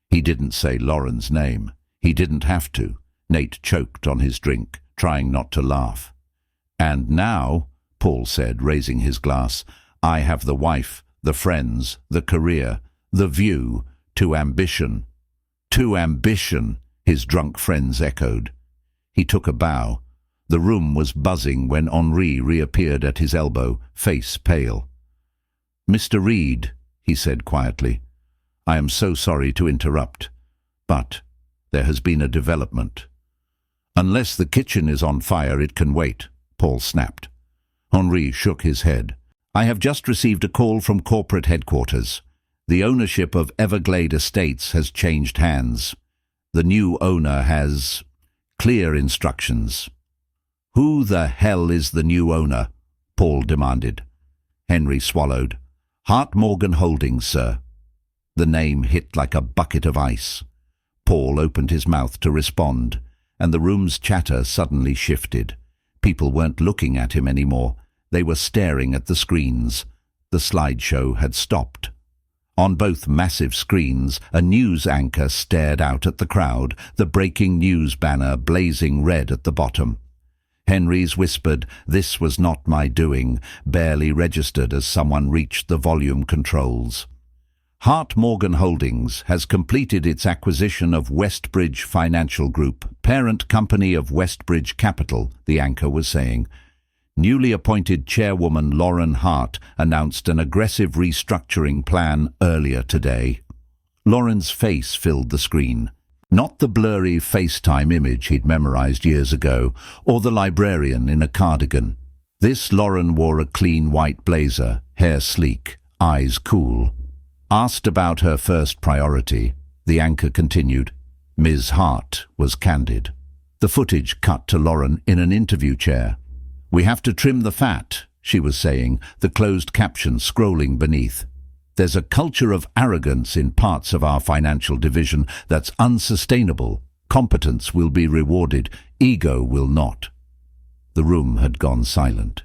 Speaker 1: He didn't say Lauren's name. He didn't have to. Nate choked on his drink, trying not to laugh. "And now," Paul said, raising his glass, "I have the wife, the friends, the career, the view, to ambition." "To ambition," his drunk friends echoed. He took a bow. The room was buzzing when Henri reappeared at his elbow, face pale. "Mr. Reed," he said quietly, "I am so sorry to interrupt, but there has been a development." "Unless the kitchen is on fire, it can wait," Paul snapped. Henri shook his head. "I have just received a call from corporate headquarters. The ownership of Everglade Estates has changed hands. The new owner has clear instructions." "Who the hell is the new owner?" Paul demanded. Henry swallowed. "Hart Morgan Holdings, sir." The name hit like a bucket of ice. Paul opened his mouth to respond, and the room's chatter suddenly shifted. People weren't looking at him anymore. They were staring at the screens. The slideshow had stopped. On both massive screens, a news anchor stared out at the crowd, the breaking news banner blazing red at the bottom. Henry's whispered, "This was not my doing," barely registered as someone reached the volume controls. Hart Morgan Holdings has completed its acquisition of Westbridge Financial Group, parent company of Westbridge Capital, the anchor was saying. Newly appointed chairwoman Lauren Hart announced an aggressive restructuring plan earlier today. Lauren's face filled the screen. Not the blurry FaceTime image he'd memorized years ago, or the librarian in a cardigan. This Lauren wore a clean white blazer, hair sleek, eyes cool. Asked about her first priority, the anchor continued. Ms. Hart was candid. The footage cut to Lauren in an interview chair. "We have to trim the fat," she was saying, the closed caption scrolling beneath. "There's a culture of arrogance in parts of our financial division that's unsustainable. Competence will be rewarded, ego will not." The room had gone silent.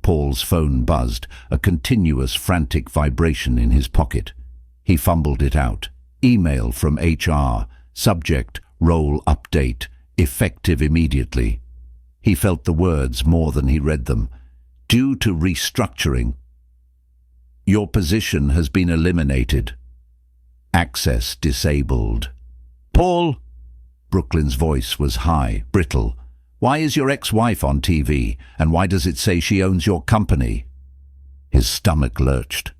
Speaker 1: Paul's phone buzzed, a continuous frantic vibration in his pocket. He fumbled it out. Email from HR. Subject, role update, effective immediately. He felt the words more than he read them. Due to restructuring. Your position has been eliminated. Access disabled. Paul! Brooklyn's voice was high, brittle. Why is your ex-wife on TV, and why does it say she owns your company? His stomach lurched.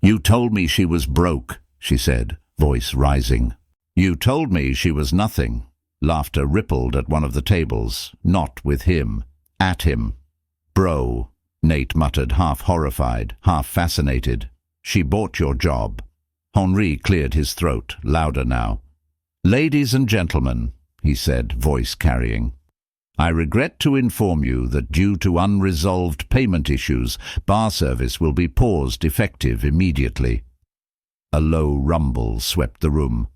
Speaker 1: You told me she was broke, she said, voice rising. You told me she was nothing. Laughter rippled at one of the tables. Not with him. At him. Bro, Nate muttered, half horrified, half fascinated. She bought your job. Henri cleared his throat, louder now. Ladies and gentlemen, he said, voice carrying. I regret to inform you that due to unresolved payment issues, bar service will be paused effective immediately. A low rumble swept the room.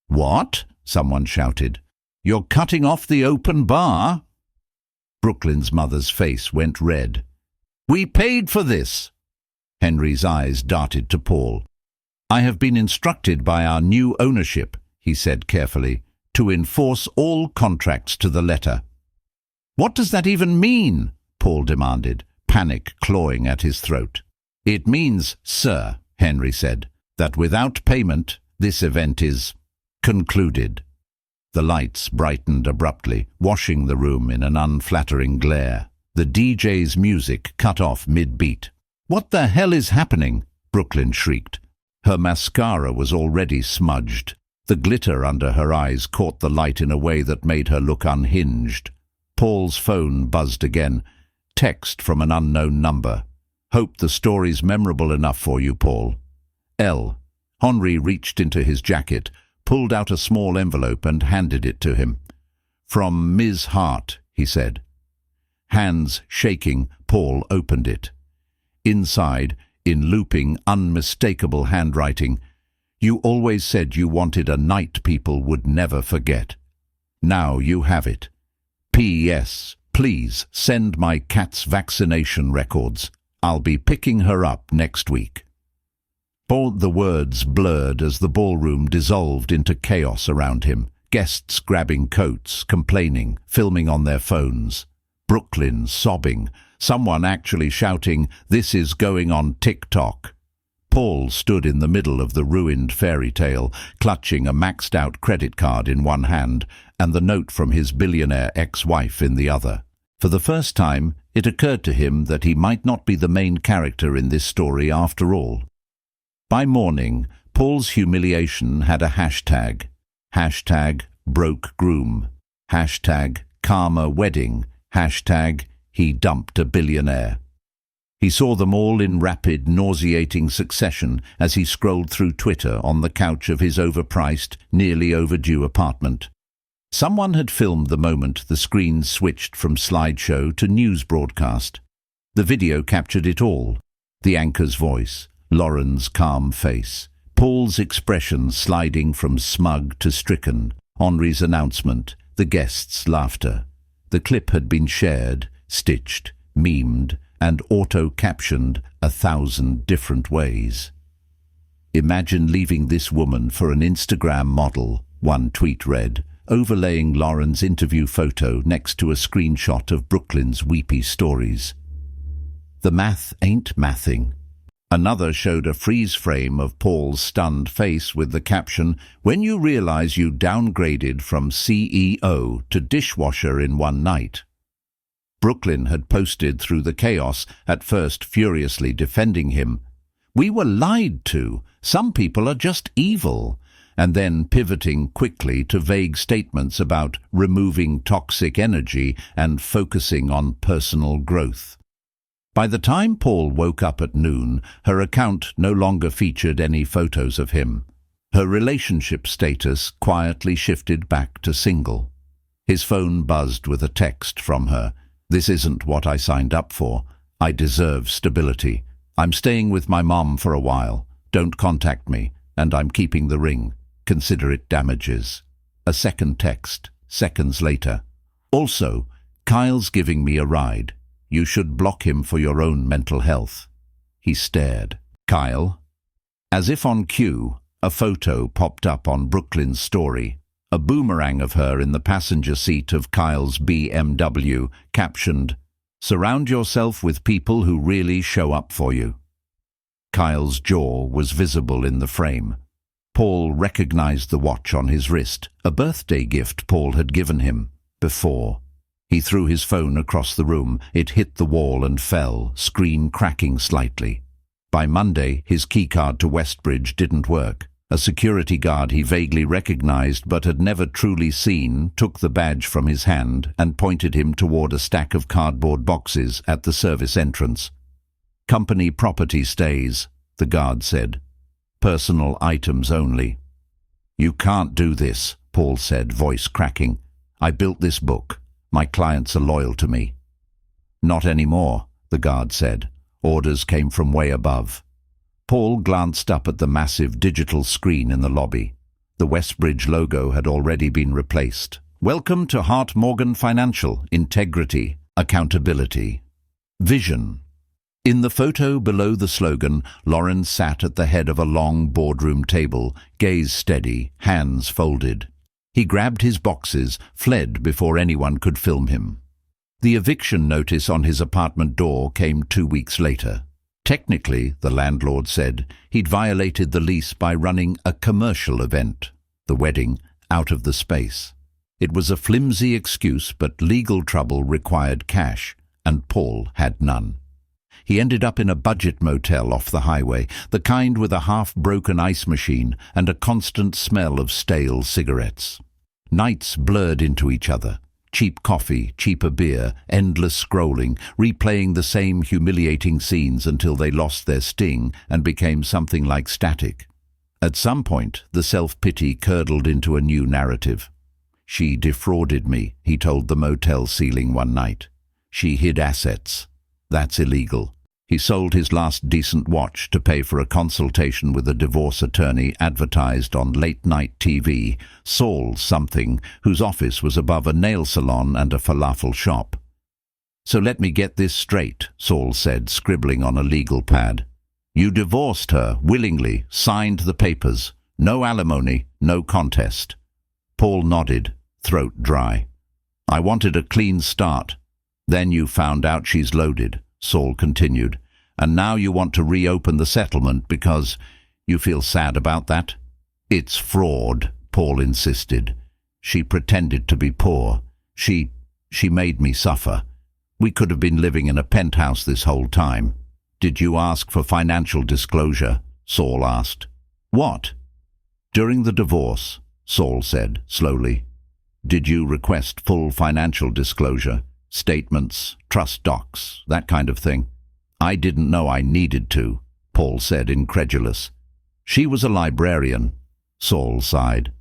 Speaker 1: What? Someone shouted. You're cutting off the open bar? Brooklyn's mother's face went red. We paid for this. Henry's eyes darted to Paul. I have been instructed by our new ownership, he said carefully, to enforce all contracts to the letter. What does that even mean? Paul demanded, panic clawing at his throat. It means, sir, Henry said, that without payment, this event is concluded. The lights brightened abruptly, washing the room in an unflattering glare. The DJ's music cut off mid-beat. What the hell is happening? Brooklyn shrieked. Her mascara was already smudged. The glitter under her eyes caught the light in a way that made her look unhinged. Paul's phone buzzed again. Text from an unknown number. Hope the story's memorable enough for you, Paul. L. Henri reached into his jacket, pulled out a small envelope and handed it to him. From Ms. Hart, he said. Hands shaking, Paul opened it. Inside, in looping, unmistakable handwriting, you always said you wanted a night people would never forget. Now you have it. P.S. Please send my cat's vaccination records. I'll be picking her up next week. The words blurred as the ballroom dissolved into chaos around him. Guests grabbing coats, complaining, filming on their phones. Brooklyn sobbing. Someone actually shouting, "This is going on TikTok." Paul stood in the middle of the ruined fairy tale, clutching a maxed-out credit card in one hand and the note from his billionaire ex-wife in the other. For the first time, it occurred to him that he might not be the main character in this story after all. By morning, Paul's humiliation had a hashtag. Hashtag broke groom. Hashtag karma wedding. Hashtag he dumped a billionaire. He saw them all in rapid, nauseating succession as he scrolled through Twitter on the couch of his overpriced, nearly overdue apartment. Someone had filmed the moment the screen switched from slideshow to news broadcast. The video captured it all. The anchor's voice, Lauren's calm face, Paul's expression sliding from smug to stricken, Henri's announcement, the guests' laughter. The clip had been shared, stitched, memed, and auto-captioned 1,000 different ways. "Imagine leaving this woman for an Instagram model," one tweet read, overlaying Lauren's interview photo next to a screenshot of Brooklyn's weepy stories. "The math ain't mathing." Another showed a freeze frame of Paul's stunned face with the caption, "When you realize you downgraded from CEO to dishwasher in one night." Brooklyn had posted through the chaos, at first furiously defending him. "We were lied to. Some people are just evil," and then pivoting quickly to vague statements about removing toxic energy and focusing on personal growth. By the time Paul woke up at noon, her account no longer featured any photos of him. Her relationship status quietly shifted back to single. His phone buzzed with a text from her. "This isn't what I signed up for. I deserve stability. I'm staying with my mom for a while. Don't contact me, and I'm keeping the ring. Consider it damages." A second text, seconds later. "Also, Kyle's giving me a ride. You should block him for your own mental health." He stared. "Kyle?" As if on cue, a photo popped up on Brooklyn's story. A boomerang of her in the passenger seat of Kyle's BMW, captioned, "Surround yourself with people who really show up for you." Kyle's jaw was visible in the frame. Paul recognized the watch on his wrist, a birthday gift Paul had given him before. He threw his phone across the room. It hit the wall and fell, screen cracking slightly. By Monday, his keycard to Westbridge didn't work. A security guard he vaguely recognized but had never truly seen took the badge from his hand and pointed him toward a stack of cardboard boxes at the service entrance. "Company property stays," the guard said. "Personal items only." "You can't do this," Paul said, voice cracking. "I built this book. My clients are loyal to me." "Not anymore," the guard said. "Orders came from way above." Paul glanced up at the massive digital screen in the lobby. The Westbridge logo had already been replaced. "Welcome to Hart Morgan Financial. Integrity, accountability, vision." In the photo below the slogan, Lauren sat at the head of a long boardroom table, gaze steady, hands folded. He grabbed his boxes, fled before anyone could film him. The eviction notice on his apartment door came 2 weeks later. Technically, the landlord said, he'd violated the lease by running a commercial event, the wedding, out of the space. It was a flimsy excuse, but legal trouble required cash, and Paul had none. He ended up in a budget motel off the highway, the kind with a half-broken ice machine and a constant smell of stale cigarettes. Nights blurred into each other. Cheap coffee, cheaper beer, endless scrolling, replaying the same humiliating scenes until they lost their sting and became something like static. At some point, the self-pity curdled into a new narrative. "She defrauded me," he told the motel ceiling one night. "She hid assets. That's illegal." He sold his last decent watch to pay for a consultation with a divorce attorney advertised on late-night TV, Saul something, whose office was above a nail salon and a falafel shop. "So let me get this straight," Saul said, scribbling on a legal pad. "You divorced her, willingly, signed the papers. No alimony, no contest." Paul nodded, throat dry. "I wanted a clean start. Then you found out she's loaded," Saul continued, "and now you want to reopen the settlement because you feel sad about that?" "It's fraud," Paul insisted. "She pretended to be poor. She made me suffer. We could have been living in a penthouse this whole time." "Did you ask for financial disclosure?" Saul asked. "What?" "During the divorce," Saul said slowly. "Did you request full financial disclosure? Statements, trust docs, that kind of thing?" "I didn't know I needed to," Paul said, incredulous. "She was a librarian," Saul sighed.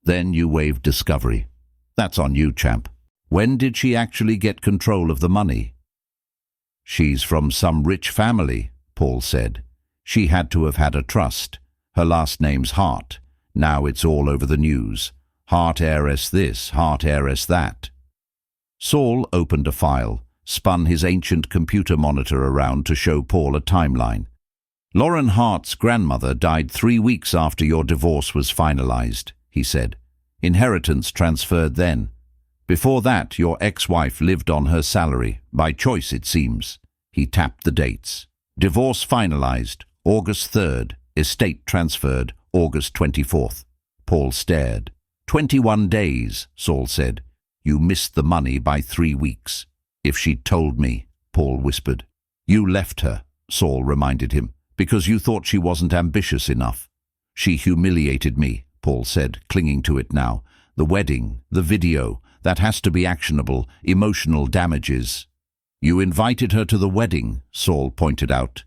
Speaker 1: "Then you waived discovery. That's on you, champ. When did she actually get control of the money?" "She's from some rich family," Paul said. "She had to have had a trust. Her last name's Hart. Now it's all over the news. Hart heiress this, Hart heiress that." Saul opened a file, spun his ancient computer monitor around to show Paul a timeline. Lauren Hart's grandmother died 3 weeks after your divorce was finalized, he said. Inheritance transferred then. Before that, your ex-wife lived on her salary, by choice it seems. He tapped the dates. Divorce finalized, August 3rd. Estate transferred, August 24th. Paul stared. 21 days, Saul said. You missed the money by 3 weeks. If she'd told me, Paul whispered. You left her, Saul reminded him, because you thought she wasn't ambitious enough. She humiliated me, Paul said, clinging to it now. The wedding, the video, that has to be actionable, emotional damages. You invited her to the wedding, Saul pointed out.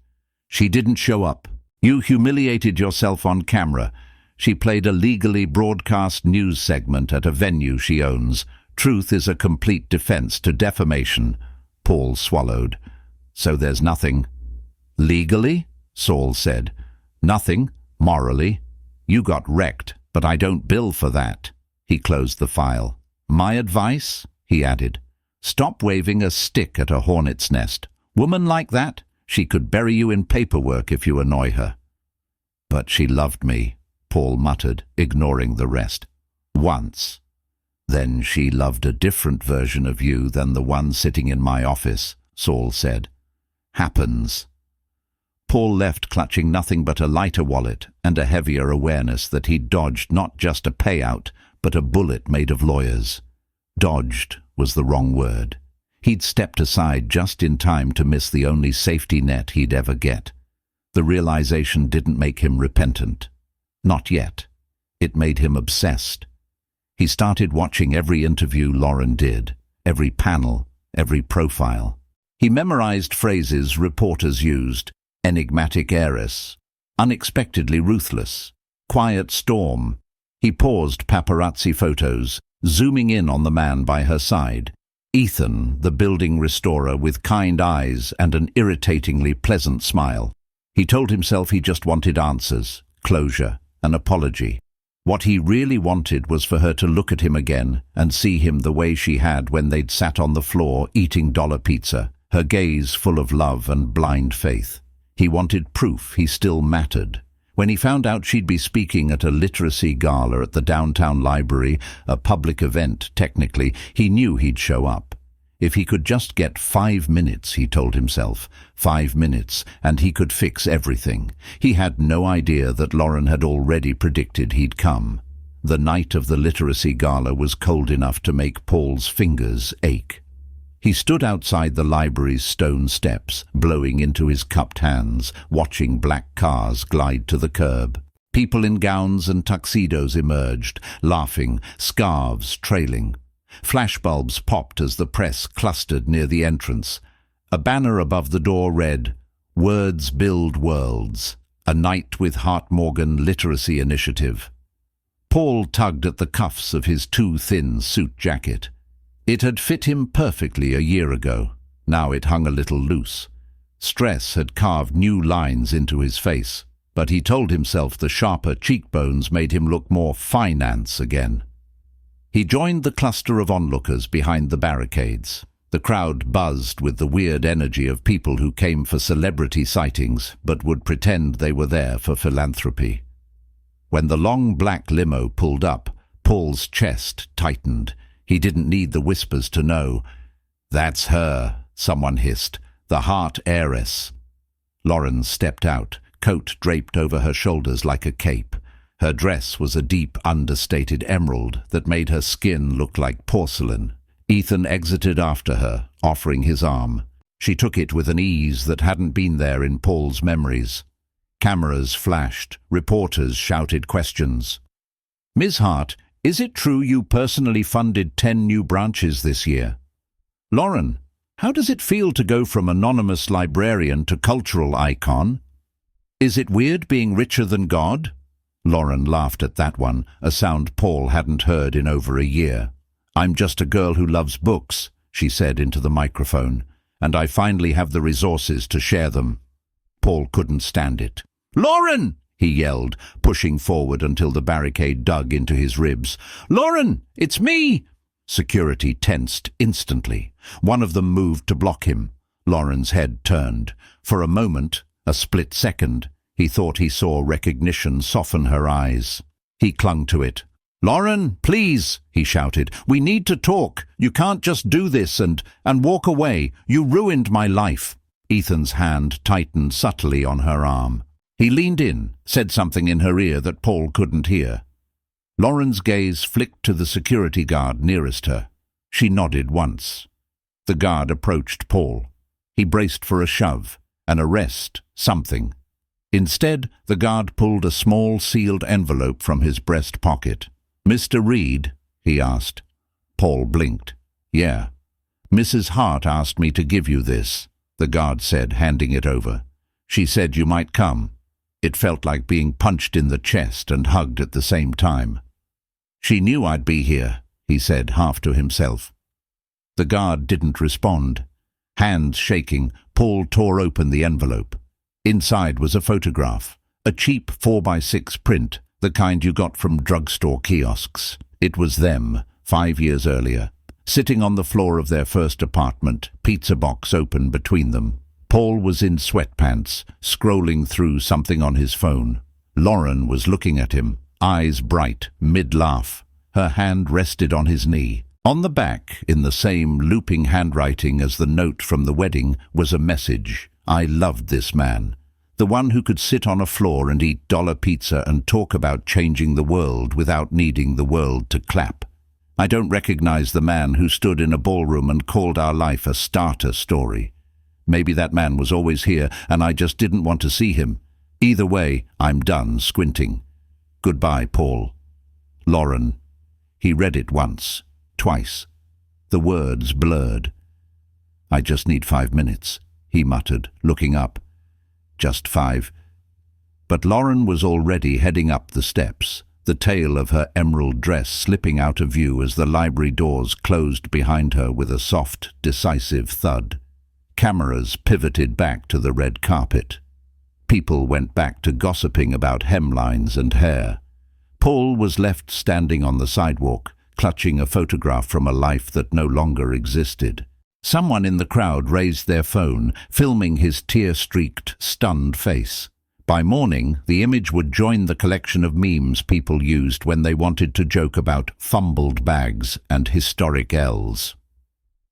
Speaker 1: She didn't show up. You humiliated yourself on camera. She played a legally broadcast news segment at a venue she owns. Truth is a complete defense to defamation. Paul swallowed. So there's nothing. Legally? Saul said. Nothing, morally. You got wrecked, but I don't bill for that. He closed the file. My advice? He added. Stop waving a stick at a hornet's nest. Woman like that? She could bury you in paperwork if you annoy her. But she loved me, Paul muttered, ignoring the rest. Once. Then she loved a different version of you than the one sitting in my office, Saul said. Happens. Paul left clutching nothing but a lighter wallet and a heavier awareness that he'd dodged not just a payout, but a bullet made of lawyers. Dodged was the wrong word. He'd stepped aside just in time to miss the only safety net he'd ever get. The realization didn't make him repentant. Not yet. It made him obsessed. He started watching every interview Lauren did, every panel, every profile. He memorized phrases reporters used: enigmatic heiress, unexpectedly ruthless, quiet storm. He paused paparazzi photos, zooming in on the man by her side. Ethan, the building restorer with kind eyes and an irritatingly pleasant smile. He told himself he just wanted answers, closure, an apology. What he really wanted was for her to look at him again and see him the way she had when they'd sat on the floor eating dollar pizza, her gaze full of love and blind faith. He wanted proof he still mattered. When he found out she'd be speaking at a literacy gala at the downtown library, a public event technically, he knew he'd show up. If he could just get 5 minutes, he told himself, 5 minutes, and he could fix everything. He had no idea that Lauren had already predicted he'd come. The night of the literacy gala was cold enough to make Paul's fingers ache. He stood outside the library's stone steps, blowing into his cupped hands, watching black cars glide to the curb. People in gowns and tuxedos emerged, laughing, scarves trailing. Flashbulbs popped as the press clustered near the entrance. A banner above the door read, "Words Build Worlds, a Night with Hart Morgan Literacy Initiative." Paul tugged at the cuffs of his too thin suit jacket. It had fit him perfectly a year ago. Now it hung a little loose. Stress had carved new lines into his face, but he told himself the sharper cheekbones made him look more finance again. He joined the cluster of onlookers behind the barricades. The crowd buzzed with the weird energy of people who came for celebrity sightings but would pretend they were there for philanthropy. When the long black limo pulled up, Paul's chest tightened. He didn't need the whispers to know. "That's her," someone hissed, "the Hart heiress." Lauren stepped out, coat draped over her shoulders like a cape. Her dress was a deep, understated emerald that made her skin look like porcelain. Ethan exited after her, offering his arm. She took it with an ease that hadn't been there in Paul's memories. Cameras flashed, reporters shouted questions. "Ms. Hart, is it true you personally funded 10 new branches this year?" "Lauren, how does it feel to go from anonymous librarian to cultural icon?" "Is it weird being richer than God?" Lauren laughed at that one, a sound Paul hadn't heard in over a year. "I'm just a girl who loves books," she said into the microphone, "and I finally have the resources to share them." Paul couldn't stand it. "Lauren!" he yelled, pushing forward until the barricade dug into his ribs. "Lauren, it's me!" Security tensed instantly. One of them moved to block him. Lauren's head turned. For a moment, a split second, He thought he saw recognition soften her eyes. He clung to it. "Lauren, please," he shouted. "We need to talk. You can't just do this and walk away. You ruined my life." Ethan's hand tightened subtly on her arm. He leaned in, said something in her ear that Paul couldn't hear. Lauren's gaze flicked to the security guard nearest her. She nodded once. The guard approached Paul. He braced for a shove, an arrest, something. Instead, the guard pulled a small sealed envelope from his breast pocket. "Mr. Reed?" he asked. Paul blinked. "Yeah. Mrs. Hart asked me to give you this," the guard said, handing it over. "She said you might come." It felt like being punched in the chest and hugged at the same time. "She knew I'd be here," he said, half to himself. The guard didn't respond. Hands shaking, Paul tore open the envelope. Inside was a photograph, a cheap 4x6 print, the kind you got from drugstore kiosks. It was them, 5 years earlier, sitting on the floor of their first apartment, pizza box open between them. Paul was in sweatpants, scrolling through something on his phone. Lauren was looking at him, eyes bright, mid-laugh. Her hand rested on his knee. On the back, in the same looping handwriting as the note from the wedding, was a message. I loved this man. The one who could sit on a floor and eat dollar pizza and talk about changing the world without needing the world to clap. I don't recognize the man who stood in a ballroom and called our life a starter story. Maybe that man was always here and I just didn't want to see him. Either way, I'm done squinting. Goodbye, Paul. Lauren. He read it once, twice. The words blurred. I just need 5 minutes, he muttered, looking up. Just 5. But Lauren was already heading up the steps, the tail of her emerald dress slipping out of view as the library doors closed behind her with a soft, decisive thud. Cameras pivoted back to the red carpet. People went back to gossiping about hemlines and hair. Paul was left standing on the sidewalk, clutching a photograph from a life that no longer existed. Someone in the crowd raised their phone, filming his tear-streaked, stunned face. By morning, the image would join the collection of memes people used when they wanted to joke about fumbled bags and historic L's.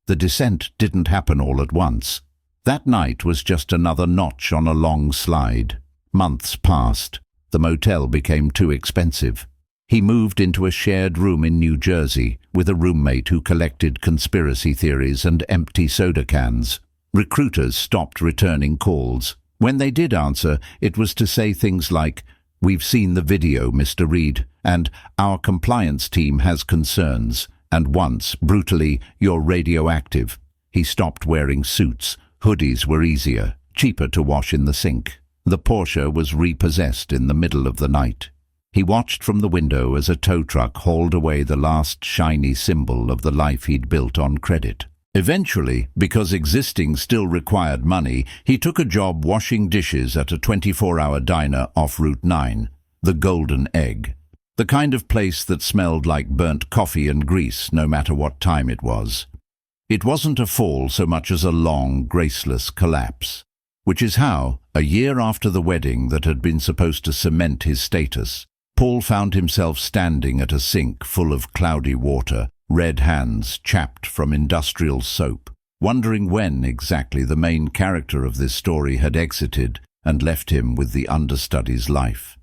Speaker 1: The descent didn't happen all at once. That night was just another notch on a long slide. Months passed. The motel became too expensive. He moved into a shared room in New Jersey with a roommate who collected conspiracy theories and empty soda cans. Recruiters stopped returning calls. When they did answer, it was to say things like, "We've seen the video, Mr. Reed, and our compliance team has concerns," and once, brutally, "You're radioactive." He stopped wearing suits. Hoodies were easier, cheaper to wash in the sink. The Porsche was repossessed in the middle of the night. He watched from the window as a tow truck hauled away the last shiny symbol of the life he'd built on credit. Eventually, because existing still required money, he took a job washing dishes at a 24-hour diner off Route 9, the Golden Egg. The kind of place that smelled like burnt coffee and grease no matter what time it was. It wasn't a fall so much as a long, graceless collapse. Which is how, a year after the wedding that had been supposed to cement his status, Paul found himself standing at a sink full of cloudy water, red hands chapped from industrial soap, wondering when exactly the main character of this story had exited and left him with the understudy's life.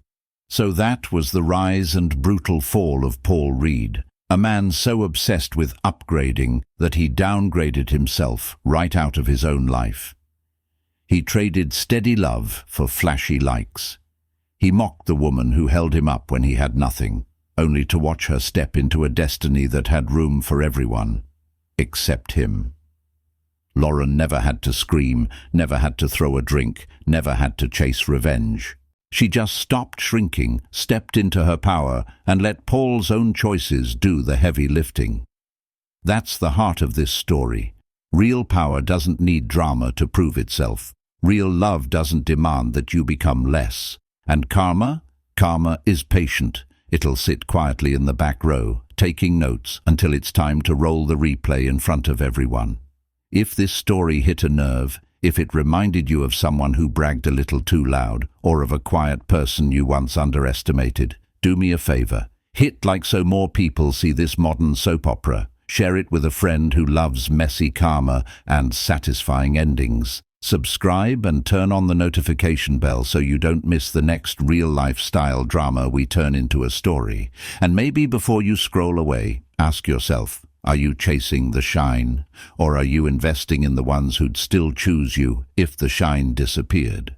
Speaker 1: So that was the rise and brutal fall of Paul Reed, a man so obsessed with upgrading that he downgraded himself right out of his own life. He traded steady love for flashy likes. He mocked the woman who held him up when he had nothing, only to watch her step into a destiny that had room for everyone, except him. Lauren never had to scream, never had to throw a drink, never had to chase revenge. She just stopped shrinking, stepped into her power, and let Paul's own choices do the heavy lifting. That's the heart of this story. Real power doesn't need drama to prove itself. Real love doesn't demand that you become less. And karma? Karma is patient. It'll sit quietly in the back row, taking notes until it's time to roll the replay in front of everyone. If this story hit a nerve, If it reminded you of someone who bragged a little too loud, or of a quiet person you once underestimated, do me a favor. Hit like so more people see this modern soap opera. Share it with a friend who loves messy karma and satisfying endings. Subscribe and turn on the notification bell so you don't miss the next real-life style drama we turn into a story. And maybe before you scroll away, ask yourself, are you chasing the shine, or are you investing in the ones who'd still choose you if the shine disappeared?